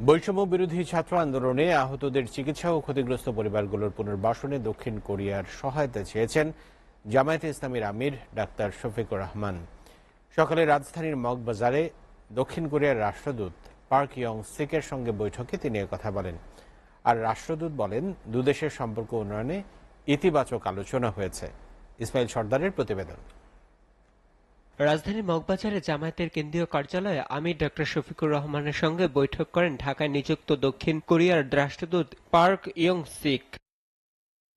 বৈষম্য বিরোধী ছাত্র আন্দোলনে আহতদের চিকিৎসা ও ক্ষতিগ্রস্ত পরিবারগুলোর পুনর্বাসনে দক্ষিণ কোরিয়ার সহায়তা চেয়েছেন জামায়াতে ইসলামীর আমির ডাক্তার শফিকুর রহমান। সকালে রাজধানীর মগবাজারে দক্ষিণ কোরিয়ার রাষ্ট্রদূত পার্ক ইয়ং সিকের সঙ্গে বৈঠকে তিনি কথা বলেন। আর রাষ্ট্রদূত বলেন, দুদেশের সম্পর্ক উন্নয়নে ইতিবাচক আলোচনা হয়েছে। ইসমাইল সর্দারের প্রতিবেদন। রাজধানীর মগবাজারে জামায়াতের কেন্দ্রীয় কার্যালয়ে আমির ডক্টর শফিকুর রহমানের সঙ্গে বৈঠক করেন ঢাকায় নিযুক্ত দক্ষিণ কোরিয়ার রাষ্ট্রদূত পার্ক ইয়ং সিক।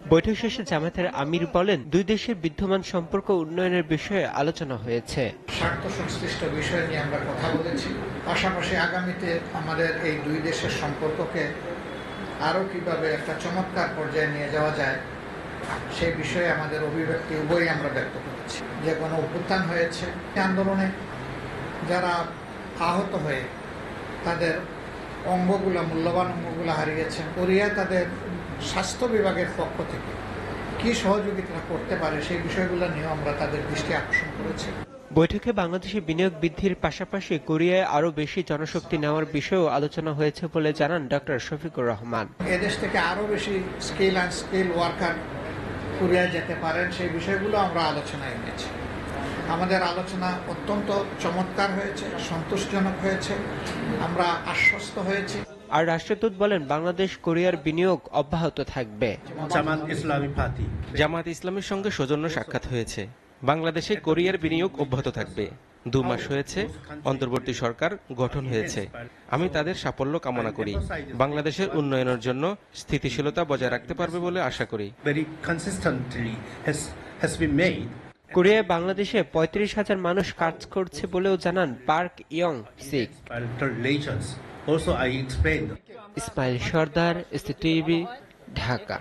বৈঠক শেষে জামায়াতের আমির বলেন, দুই দেশের বিদ্যমান সম্পর্ক উন্নয়নের বিষয়ে আলোচনা হয়েছে। স্বার্থ সংশ্লিষ্ট বিষয় নিয়ে আমরা কথা বলেছি। পাশাপাশি আগামীতে আমাদের এই দুই দেশের সম্পর্ককে আরও কিভাবে একটা চমৎকার পর্যায়ে নিয়ে যাওয়া যায় সেই বিষয়ে আমাদের অভিব্যক্তি উভয়ই আমরা ব্যক্ত করেছি। যে কোনো অভ্যুত্থান হয়েছে, আন্দোলনে যারা আহত হয়ে তাদের মূল্যবান অঙ্গগুলো হারিয়েছেন, কোরিয়া তাদের স্বাস্থ্য বিভাগের পক্ষ থেকে কি সহযোগিতা করতে পারে সেই বিষয়গুলো নিয়ে আমরা তাদের দৃষ্টি আকর্ষণ করেছি। বৈঠকে বাংলাদেশে বিনিয়োগ বৃদ্ধির পাশাপাশি কোরিয়ায় আরও বেশি জনশক্তি নেওয়ার বিষয়েও আলোচনা হয়েছে বলে জানান ডক্টর শফিকুর রহমান। এদেশ থেকে আরও বেশি স্কিল ওয়ার্কার কোরিয়ায় যেতে পারেন সেই বিষয়গুলো আমরা আলোচনায় এনেছি। আমাদের আলোচনা অত্যন্ত চমৎকার হয়েছে, সন্তোষজনক হয়েছে, আমরা আশ্বস্ত হয়েছি। আর রাষ্ট্রদূত বলেন, বাংলাদেশ কোরিয়ার বিনিয়োগ অব্যাহত থাকবে। জামাত ইসলামের সঙ্গে সৌজন্য সাক্ষাৎ হয়েছে। বাংলাদেশে কোরিয়ার বিনিয়োগ অব্যাহত থাকবে। 2 মাস হয়েছে অন্তর্বর্তী সরকার গঠন হয়েছে। আমি তাদের সাফল্য কামনা করি। বাংলাদেশের উন্নয়নের জন্য স্থিতিশীলতা বজায় রাখতে পারবে বলে আশা করি। কোরিয়ায় বাংলাদেশে 35,000 মানুষ কাজ করছে বলেও জানান পার্ক ইয়ং সিক। ইসমাইল সর্দার, STV, ঢাকা।